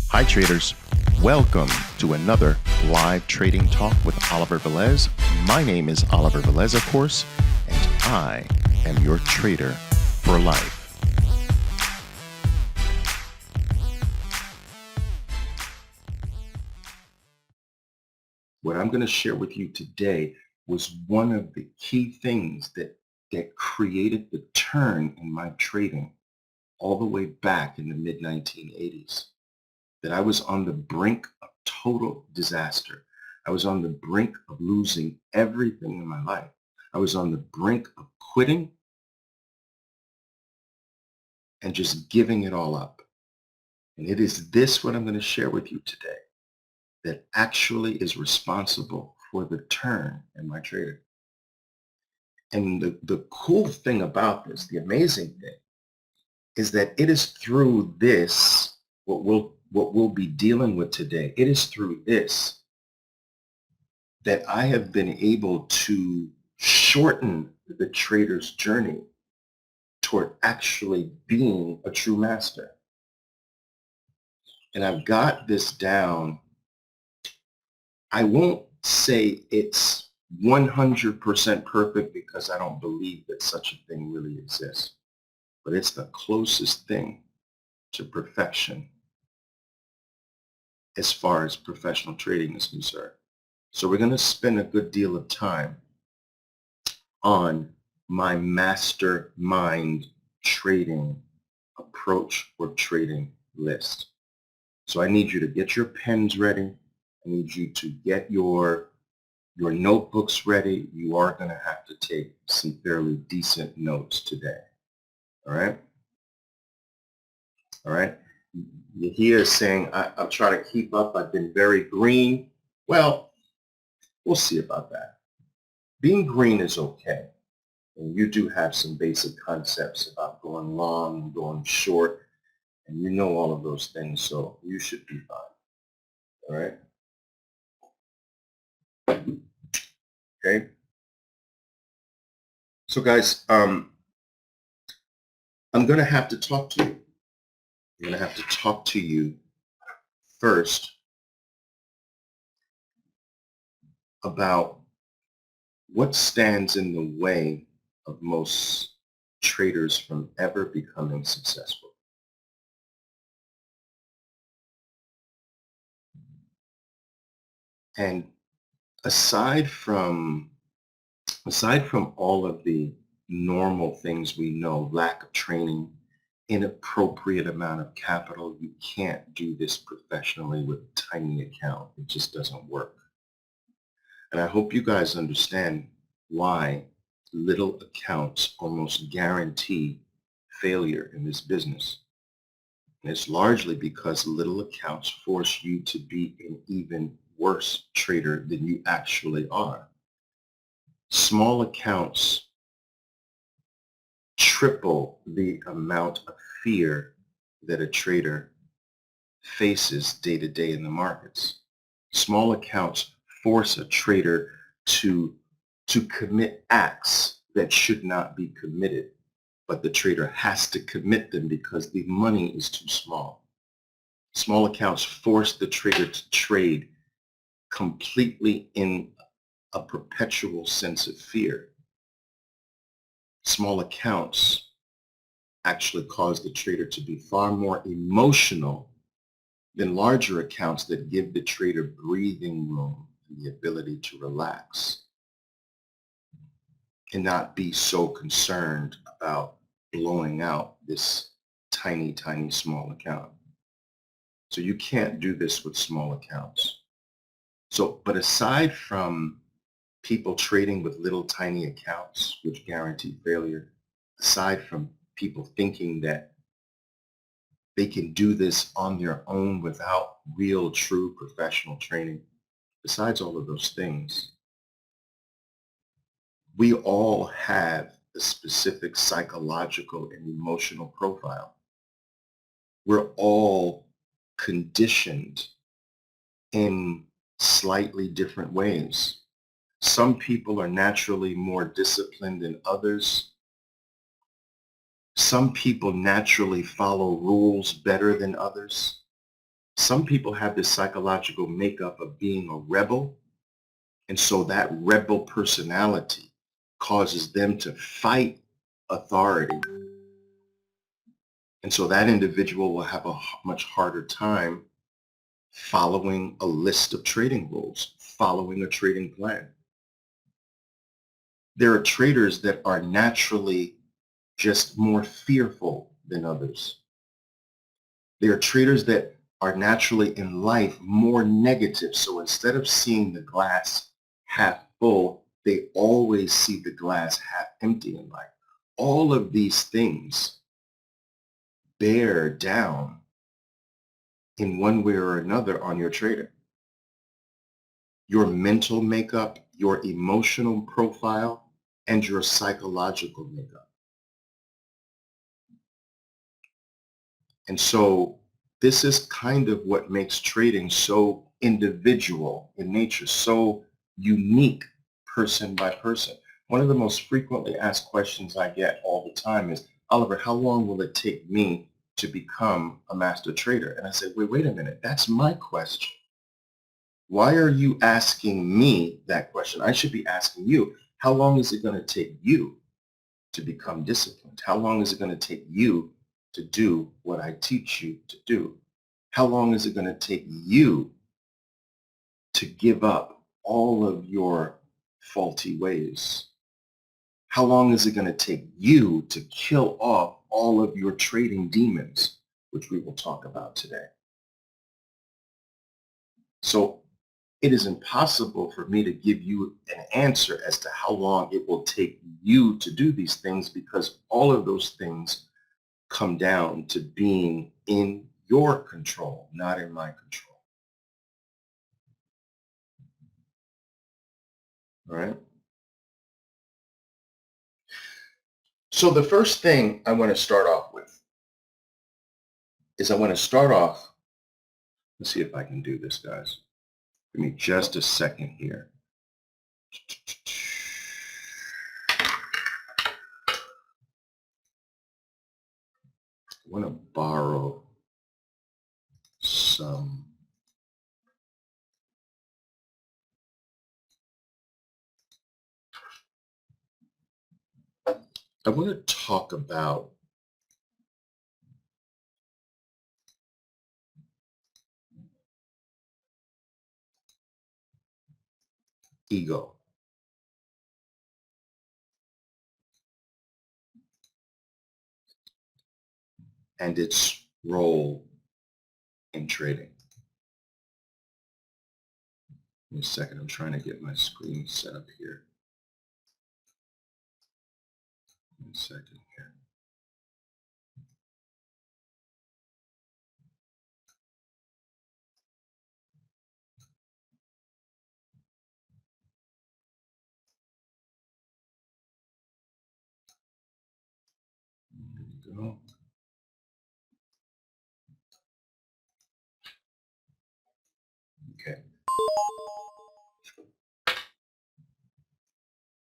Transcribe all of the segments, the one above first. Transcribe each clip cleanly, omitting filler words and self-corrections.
Hi traders, welcome to another live trading talk with Oliver Velez. My name is Oliver Velez, of course, and I am your trader for life. What I'm going to share with you today was one of the key things that created the turn in my trading all the way back in the mid-1980s. That I was on the brink of total disaster. I was on the brink of losing everything in my life. I was on the brink of quitting and just giving it all up. And it is this what I'm going to share with you today that actually is responsible for the turn in my trading. And the cool thing about this, the amazing thing, is that it is through this, what we'll be dealing with today, it is through this that I have been able to shorten the trader's journey toward actually being a true master. And I've got this down. I won't say it's 100% perfect because I don't believe that such a thing really exists, but it's the closest thing to perfection as far as professional trading is concerned. So we're going to spend a good deal of time on my mastermind trading approach or trading list. So I need you to get your pens ready. I need you to get your notebooks ready. You are going to have to take some fairly decent notes today. All right? All right? You're here saying, I'm trying to keep up. I've been very green. Well, we'll see about that. Being green is okay. And you do have some basic concepts about going long and going short. And you know all of those things, so you should be fine. All right? Okay? So guys, I'm going to have to talk to you. I'm going to have to talk to you first about what stands in the way of most traders from ever becoming successful. And aside from all of the normal things we know, lack of training, inappropriate amount of capital, you can't do this professionally with a tiny account. It just doesn't work. And I hope you guys understand why little accounts almost guarantee failure in this business. And it's largely because little accounts force you to be an even worse trader than you actually are. Small accounts triple the amount of fear that a trader faces day to day in the markets. Small accounts force a trader to commit acts that should not be committed, but the trader has to commit them because the money is too small. Small accounts force the trader to trade completely in a perpetual sense of fear. Small accounts actually cause the trader to be far more emotional than larger accounts that give the trader breathing room and the ability to relax and not be so concerned about blowing out this tiny, tiny small account. So you can't do this with small accounts. So, but aside from people trading with little tiny accounts, which guarantee failure, aside from people thinking that they can do this on their own without real, true professional training, besides all of those things, we all have a specific psychological and emotional profile. We're all conditioned in slightly different ways. Some people are naturally more disciplined than others. Some people naturally follow rules better than others. Some people have this psychological makeup of being a rebel, and so that rebel personality causes them to fight authority. And so that individual will have a much harder time following a list of trading rules, following a trading plan. There are traders that are naturally just more fearful than others. There are traders that are naturally in life more negative. So instead of seeing the glass half full, they always see the glass half empty in life. All of these things bear down in one way or another on your trader. Your mental makeup, your emotional profile, and your psychological makeup. And so this is kind of what makes trading so individual in nature, so unique person by person. One of the most frequently asked questions I get all the time is, Oliver, how long will it take me to become a master trader? And I say, wait a minute, that's my question. Why are you asking me that question? I should be asking you, how long is it going to take you to become disciplined? How long is it going to take you to do what I teach you to do? How long is it going to take you to give up all of your faulty ways? How long is it going to take you to kill off all of your trading demons, which we will talk about today? So it is impossible for me to give you an answer as to how long it will take you to do these things, because all of those things come down to being in your control, not in my control. All right? So the first thing I want to start off with is let's see if I can do this, guys. Give me just a second here. I want to borrow some. I want to talk about ego. And its role in trading. Give me a second, I'm trying to get my screen set up here. One second here. There we go. Okay.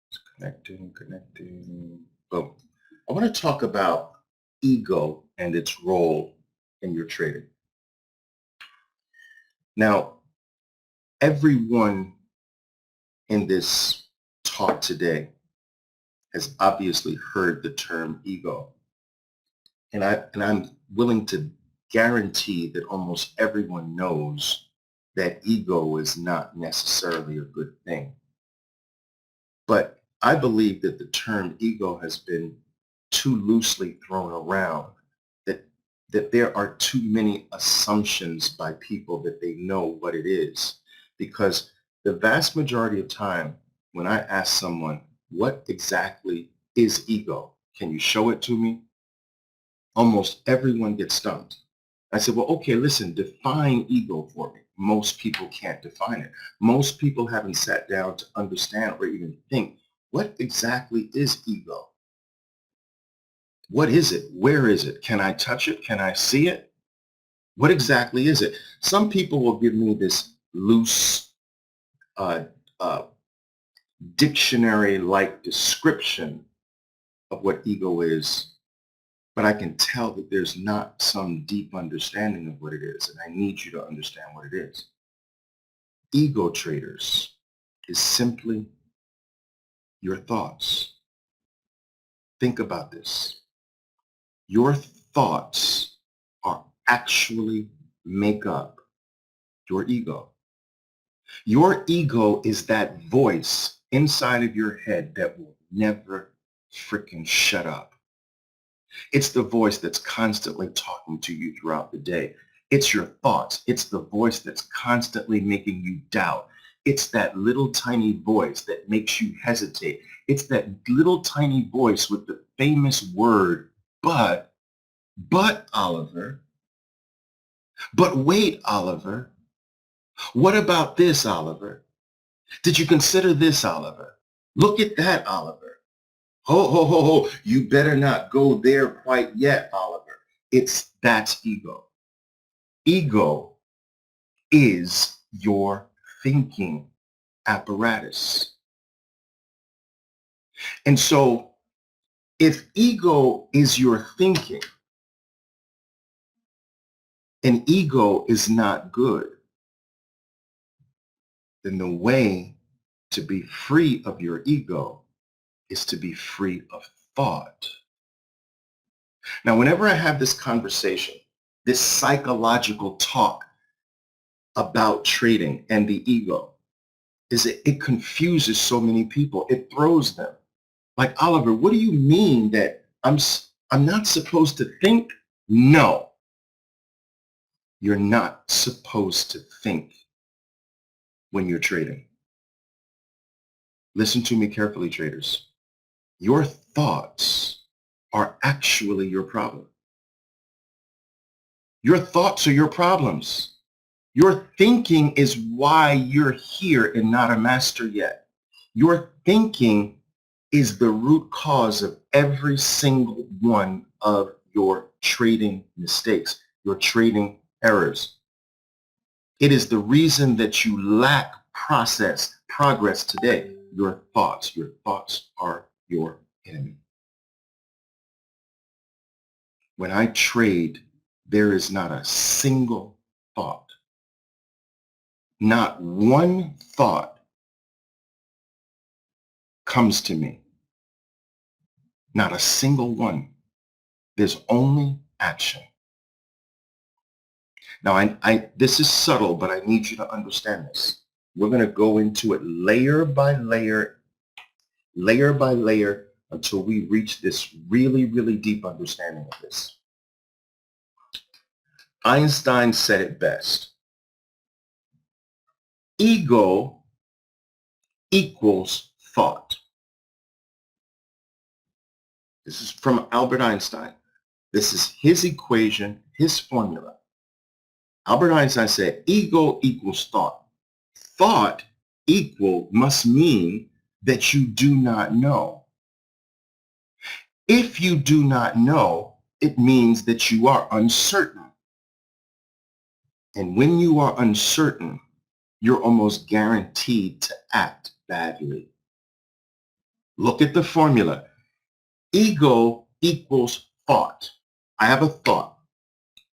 It's connecting. Boom. I want to talk about ego and its role in your trading. Now, everyone in this talk today has obviously heard the term ego. And I'm willing to guarantee that almost everyone knows that ego is not necessarily a good thing. But I believe that the term ego has been too loosely thrown around, that there are too many assumptions by people that they know what it is. Because the vast majority of time when I ask someone, what exactly is ego? Can you show it to me? Almost everyone gets stumped. I said, well, okay, listen, define ego for me. Most people can't define it. Most people haven't sat down to understand or even think, what exactly is ego? What is it? Where is it? Can I touch it? Can I see it? What exactly is it? Some people will give me this loose uh, uh, dictionary-like description of what ego is. but I can tell that there's not some deep understanding of what it is, and I need you to understand what it is. Ego traders is simply your thoughts. Think about this. Your thoughts are actually make up your ego. Your ego is that voice inside of your head that will never freaking shut up. It's the voice that's constantly talking to you throughout the day. It's your thoughts. It's the voice that's constantly making you doubt. It's that little tiny voice that makes you hesitate. It's that little tiny voice with the famous word, but Oliver, but wait, Oliver, what about this, Oliver? Did you consider this, Oliver? Look at that, Oliver. Ho, ho, ho, ho. You better not go there quite yet, Oliver. That's ego. Ego is your thinking apparatus. And so if ego is your thinking and ego is not good, then the way to be free of your ego is to be free of thought. Now, whenever I have this conversation, this psychological talk about trading and the ego, it confuses so many people. It throws them. Like, Oliver, what do you mean that I'm not supposed to think? No, you're not supposed to think when you're trading. Listen to me carefully, traders. Your thoughts are actually your problem. Your thoughts are your problems. Your thinking is why you're here and not a master yet. Your thinking is the root cause of every single one of your trading mistakes, your trading errors. It is the reason that you lack progress today. Your thoughts are your enemy. When I trade, there is not a single thought, not one thought comes to me. Not a single one. There's only action. Now, this is subtle, but I need you to understand this. We're going to go into it layer by layer until we reach this really, really deep understanding of this. Einstein said it best. Ego equals thought. This is from Albert Einstein. This is his equation, his formula. Albert Einstein said, ego equals thought. Thought must mean that you do not know. If you do not know, it means that you are uncertain. And when you are uncertain, you're almost guaranteed to act badly. Look at the formula. Ego equals thought. I have a thought.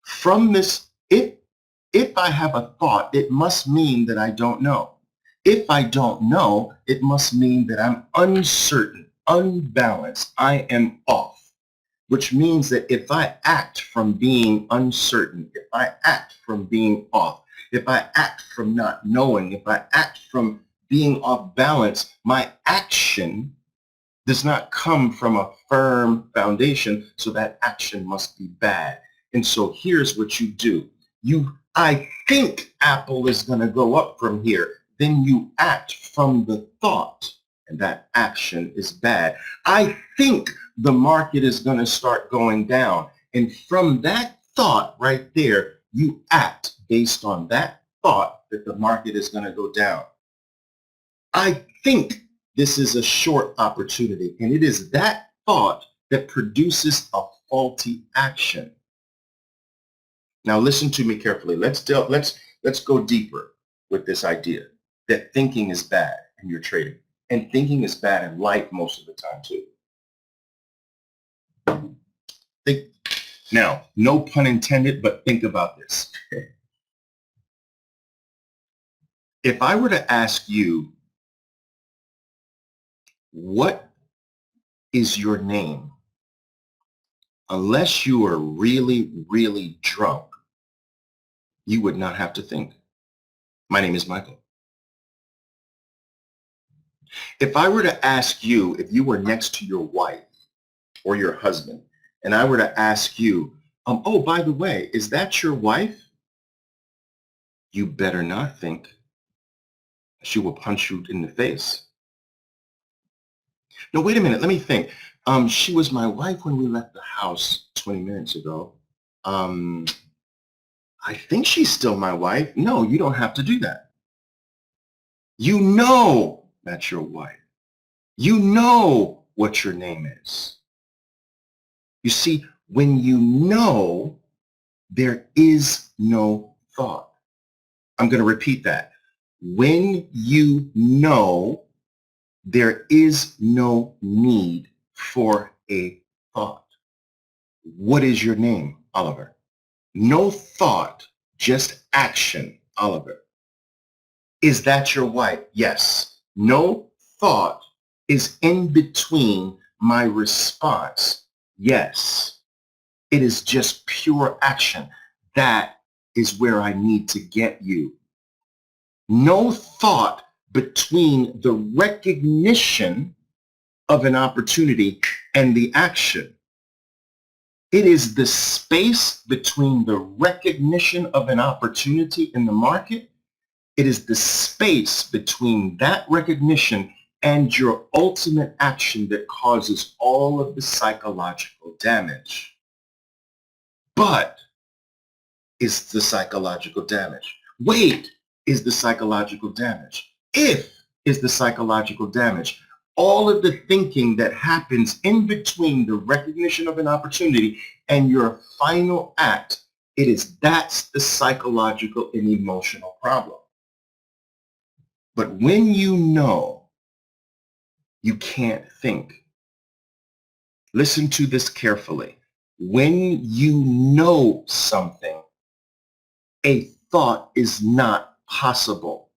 From this, if I have a thought, it must mean that I don't know. If I don't know, it must mean that I'm uncertain, unbalanced. I am off, which means that if I act from being uncertain, if I act from being off, if I act from not knowing, if I act from being off balance, my action does not come from a firm foundation, so that action must be bad. And so here's what you do. I think Apple is going to go up from here. Then you act from the thought, and that action is bad. I think the market is going to start going down. And from that thought right there, you act based on that thought that the market is going to go down. I think this is a short opportunity, and it is that thought that produces a faulty action. Now listen to me carefully. Let's go deeper with this idea that thinking is bad in your trading, and thinking is bad in life most of the time too. Think, now, no pun intended, but think about this. If I were to ask you, what is your name? Unless you are really, really drunk, you would not have to think. My name is Michael. If I were to ask you, if you were next to your wife or your husband, and I were to ask you, oh, by the way, is that your wife? You better not think. She will punch you in the face. No, wait a minute. Let me think. She was my wife when we left the house 20 minutes ago. I think she's still my wife. No, you don't have to do that. You know that's your wife. You know what your name is. You see, when you know, there is no thought. I'm going to repeat that. When you know, there is no need for a thought. What is your name, Oliver? No thought, just action, Oliver. Is that your wife? Yes. No thought is in between my response. Yes. It is just pure action. That is where I need to get you. No thought between the recognition of an opportunity and the action. It is the space between the recognition of an opportunity in the market. It is the space between that recognition and your ultimate action that causes all of the psychological damage. But is the psychological damage. Wait is the psychological damage. If is the psychological damage. All of the thinking that happens in between the recognition of an opportunity and your final act, that's the psychological and emotional problem. But when you know, you can't think. Listen to this carefully. When you know something, a thought is not possible.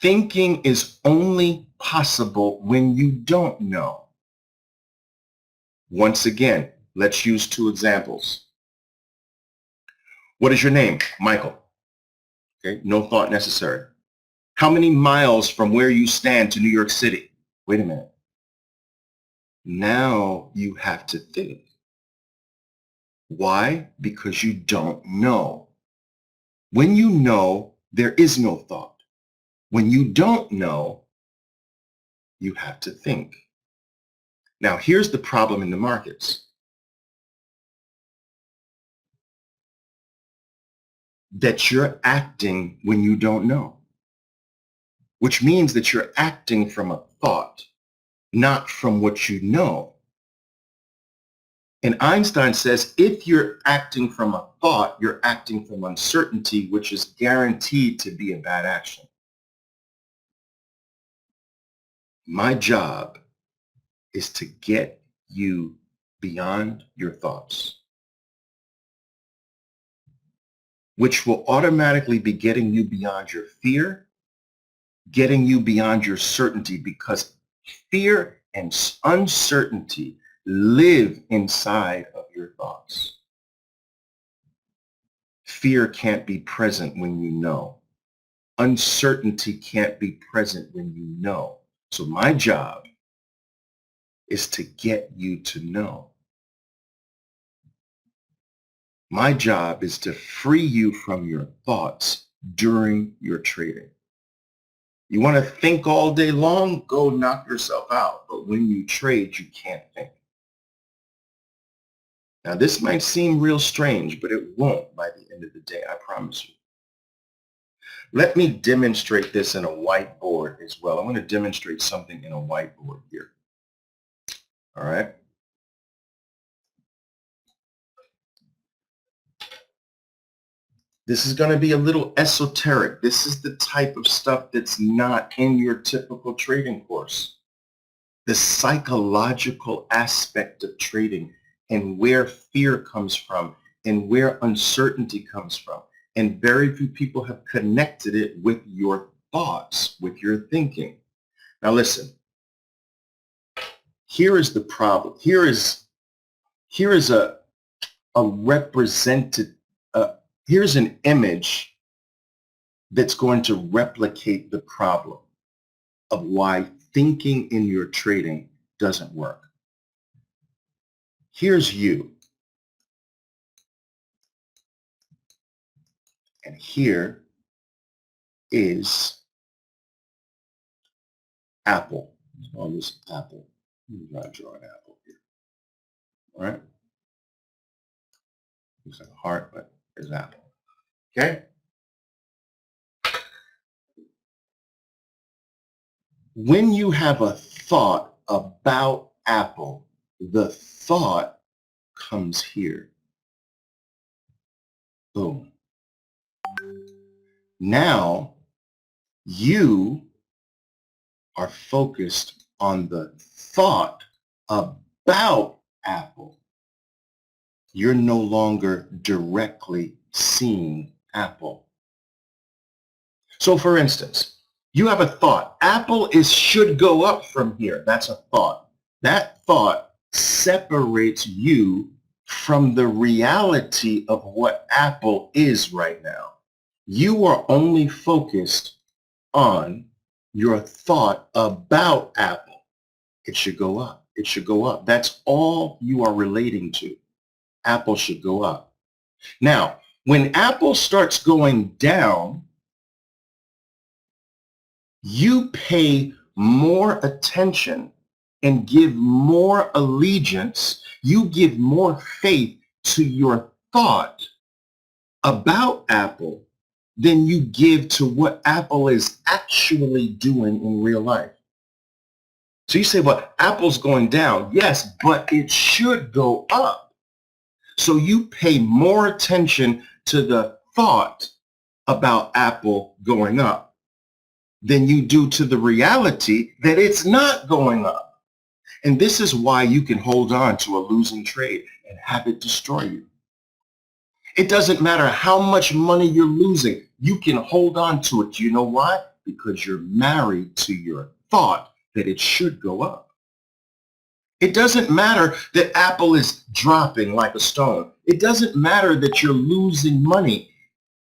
Thinking is only possible when you don't know. Once again, let's use two examples. What is your name? Michael. Okay, no thought necessary. How many miles from where you stand to New York City? Wait a minute. Now you have to think. Why? Because you don't know. When you know, there is no thought. When you don't know, you have to think. Now, here's the problem in the markets. That you're acting when you don't know, which means that you're acting from a thought, not from what you know. And Einstein says, if you're acting from a thought, you're acting from uncertainty, which is guaranteed to be a bad action. My job is to get you beyond your thoughts, which will automatically be getting you beyond your fear, getting you beyond your certainty, because fear and uncertainty live inside of your thoughts. Fear can't be present when you know. Uncertainty can't be present when you know. So my job is to get you to know. My job is to free you from your thoughts during your trading. You want to think all day long? Go knock yourself out. But when you trade, you can't think. Now, this might seem real strange, but it won't by the end of the day, I promise you. Let me demonstrate this in a whiteboard as well. I want to demonstrate something in a whiteboard here. All right. This is going to be a little esoteric. This is the type of stuff that's not in your typical trading course. the psychological aspect of trading and where fear comes from and where uncertainty comes from. And very few people have connected it with your thoughts, with your thinking. Now listen, here is the problem. Here is a represented, here's an image that's going to replicate the problem of why thinking in your trading doesn't work. Here's you. And here is Apple. All this Apple. Let me draw an apple here. All right. Looks like a heart, but it's Apple. Okay. When you have a thought about Apple, the thought comes here. Boom. Now you are focused on the thought about Apple. You're no longer directly seeing Apple. So for instance, you have a thought. Apple should go up from here. That's a thought. That thought separates you from the reality of what Apple is right now. You are only focused on your thought about Apple. It should go up. It should go up. That's all you are relating to. Apple should go up. Now, when Apple starts going down, you pay more attention and give more allegiance, you give more faith to your thought about Apple than you give to what Apple is actually doing in real life. So you say, well, Apple's going down. Yes, but it should go up. So you pay more attention to the thought about Apple going up than you do to the reality that it's not going up. And this is why you can hold on to a losing trade and have it destroy you. It doesn't matter how much money you're losing. You can hold on to it. You know why? Because you're married to your thought that it should go up. It doesn't matter that Apple is dropping like a stone. It doesn't matter that you're losing money.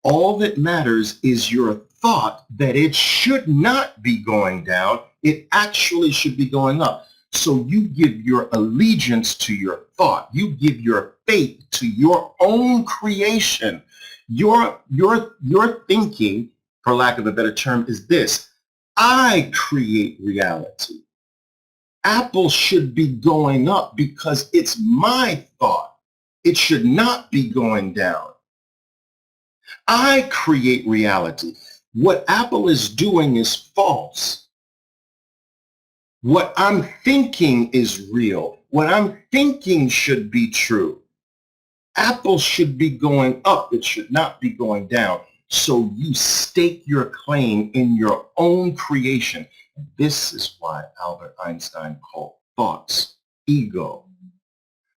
All that matters is your thought that it should not be going down. It actually should be going up. So you give your allegiance to your thought. You give your faith to your own creation. Your thinking, for lack of a better term, is this: I create reality. Apple should be going up because it's my thought. It should not be going down. I create reality. What Apple is doing is false. What I'm thinking is real. What I'm thinking should be true. Apple should be going up. It should not be going down. So you stake your claim in your own creation. This is why Albert Einstein called thoughts ego.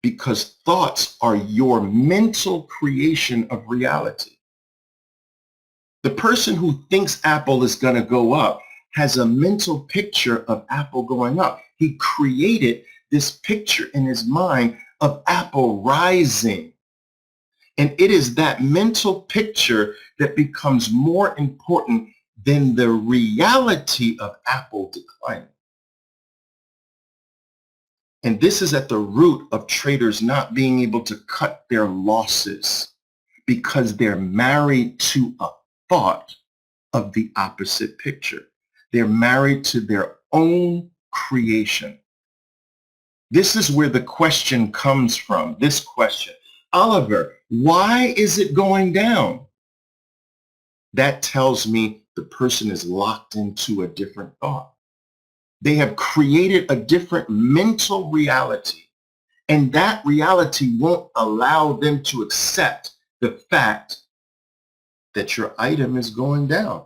Because thoughts are your mental creation of reality. The person who thinks Apple is going to go up has a mental picture of Apple going up. He created this picture in his mind of Apple rising. And it is that mental picture that becomes more important than the reality of Apple declining. And this is at the root of traders not being able to cut their losses because they're married to a thought of the opposite picture. They're married to their own creation. This is where the question comes from, this question. Oliver, why is it going down? That tells me the person is locked into a different thought. They have created a different mental reality, and that reality won't allow them to accept the fact that your item is going down.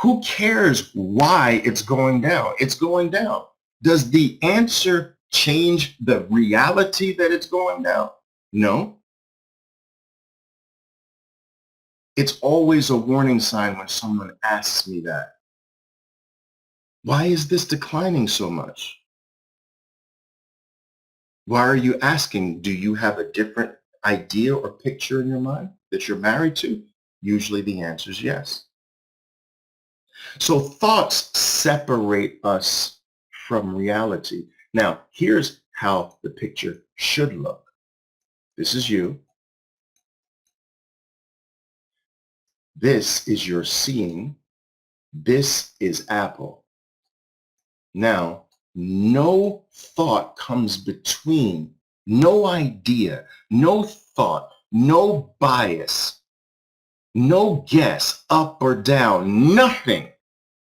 Who cares why it's going down? It's going down. Does the answer change the reality that it's going down? No. It's always a warning sign when someone asks me that. Why is this declining so much? Why are you asking? Do you have a different idea or picture in your mind that you're married to? Usually the answer is yes. So thoughts separate us from reality. Now, here's how the picture should look. This is you. This is your seeing. This is Apple. Now, no thought comes between, no idea, no thought, no bias, no guess, up or down, nothing.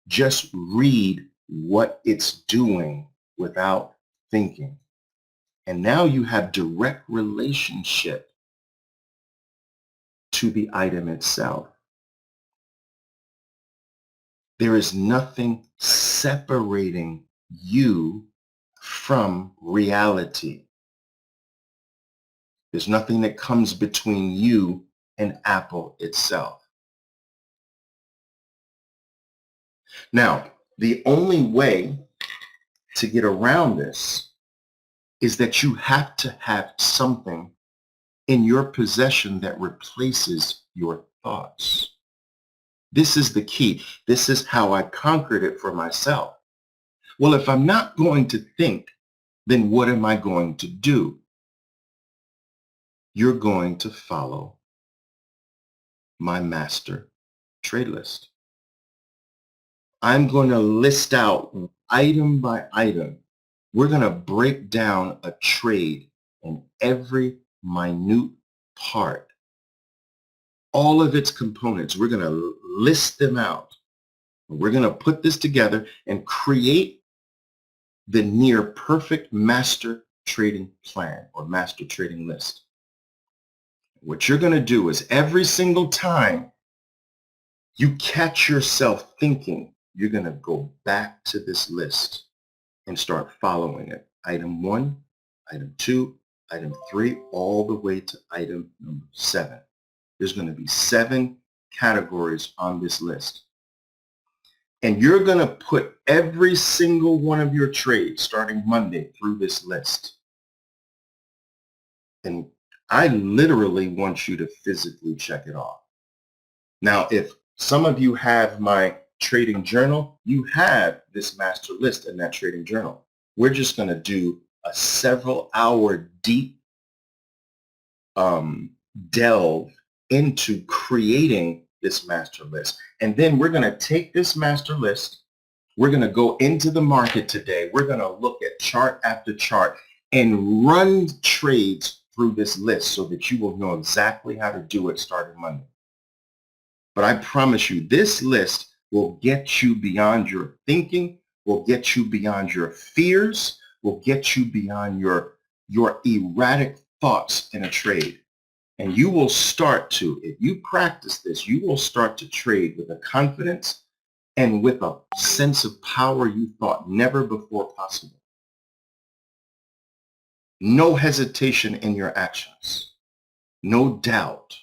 Just read what it's doing without thinking. And now you have direct relationship to the item itself. There is nothing separating you from reality. There's nothing that comes between you and Apple itself. Now, the only way to get around this is that you have to have something in your possession that replaces your thoughts. This is the key. This is how I conquered it for myself. Well, if I'm not going to think, then what am I going to do? You're going to follow my master trade list. I'm going to list out item by item. We're going to break down a trade in every minute part. All of its components, we're going to list them out. We're going to put this together and create the near perfect master trading plan or master trading list. What you're going to do is every single time you catch yourself thinking, you're going to go back to this list and start following it. Item 1, item 2, item 3, all the way to item number 7. There's going to be 7 categories on this list. And you're going to put every single one of your trades starting Monday through this list. And I literally want you to physically check it off. Now, if some of you have my trading journal, you have this master list in that trading journal. We're just going to do a several hour deep delve into creating this master list. And then we're going to take this master list. We're going to go into the market today. We're going to look at chart after chart and run trades through this list so that you will know exactly how to do it starting Monday. But I promise you, this list will get you beyond your thinking, will get you beyond your fears, will get you beyond your erratic thoughts in a trade. And you will start to, if you practice this, you will start to trade with a confidence and with a sense of power you thought never before possible. No hesitation in your actions, no doubt,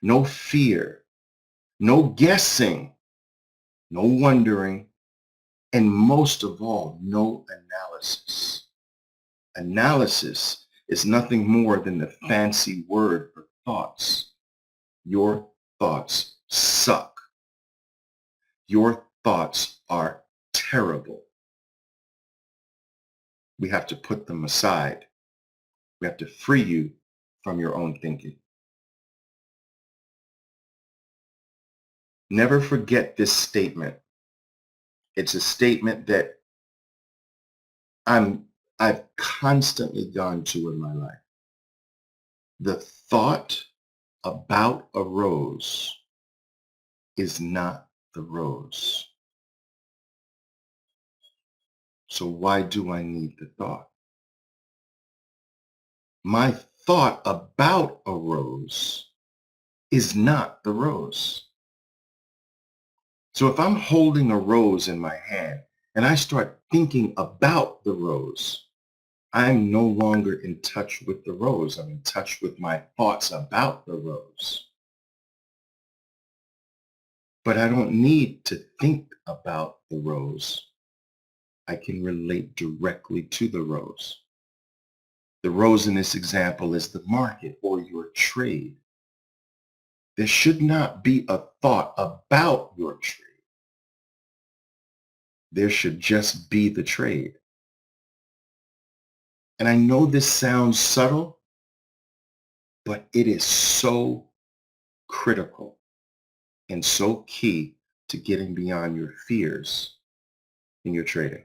no fear, no guessing, no wondering, and most of all, no analysis. Analysis is nothing more than the fancy word for thoughts. Your thoughts suck. Your thoughts are terrible. We have to put them aside. We have to free you from your own thinking. Never forget this statement. It's a statement that I've constantly gone to in my life. The thought about a rose is not the rose. So why do I need the thought? My thought about a rose is not the rose. So if I'm holding a rose in my hand and I start thinking about the rose, I'm no longer in touch with the rose. I'm in touch with my thoughts about the rose. But I don't need to think about the rose. I can relate directly to the rose. The rose in this example is the market or your trade. There should not be a thought about your trade. There should just be the trade. And I know this sounds subtle, but it is so critical and so key to getting beyond your fears in your trading.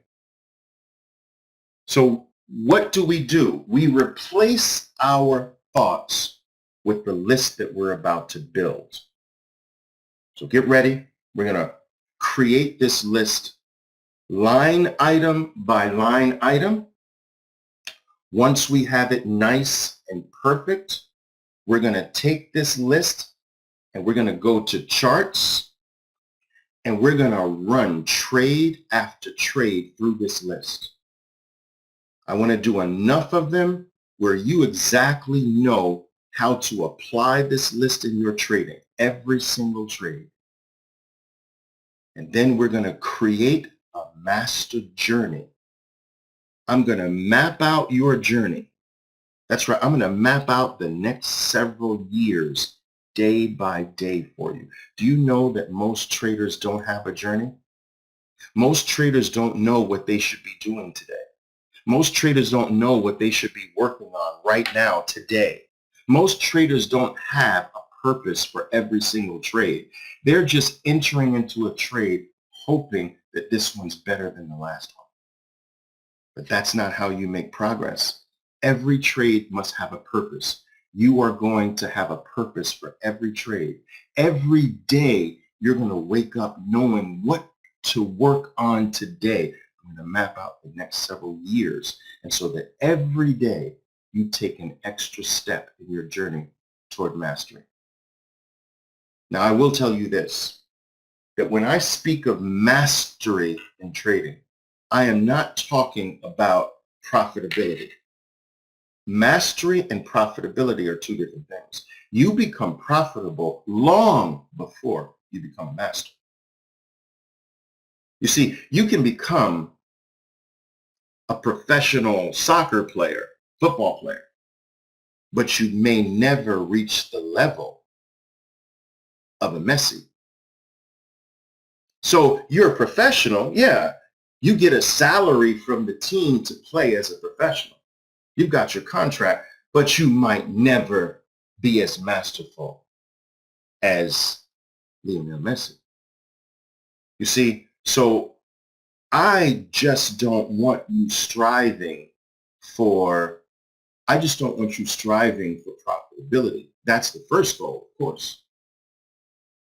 So what do? We replace our thoughts with the list that we're about to build. So get ready. We're going to create this list line item by line item. Once we have it nice and perfect, we're going to take this list and we're going to go to charts and we're going to run trade after trade through this list. I want to do enough of them where you exactly know how to apply this list in your trading, every single trade. And then we're going to create a master journey. I'm going to map out your journey. That's right. I'm going to map out the next several years day by day for you. Do you know that most traders don't have a journey? Most traders don't know what they should be doing today. Most traders don't know what they should be working on right now, today. Most traders don't have a purpose for every single trade. They're just entering into a trade hoping that this one's better than the last one. But that's not how you make progress. Every trade must have a purpose. You are going to have a purpose for every trade. Every day, you're going to wake up knowing what to work on today. I'm going to map out the next several years. And so that every day you take an extra step in your journey toward mastery. Now, I will tell you this, that when I speak of mastery in trading, I am not talking about profitability. Mastery and profitability are two different things. You become profitable long before you become a master. You see, you can become a professional soccer player, football player, but you may never reach the level of a Messi. So you're a professional, yeah. You get a salary from the team to play as a professional. You've got your contract, but you might never be as masterful as Lionel Messi. You see, so I just don't want you striving for, I just don't want you striving for profitability. That's the first goal, of course.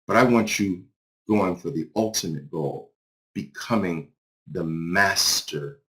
But I want you going for the ultimate goal, becoming the master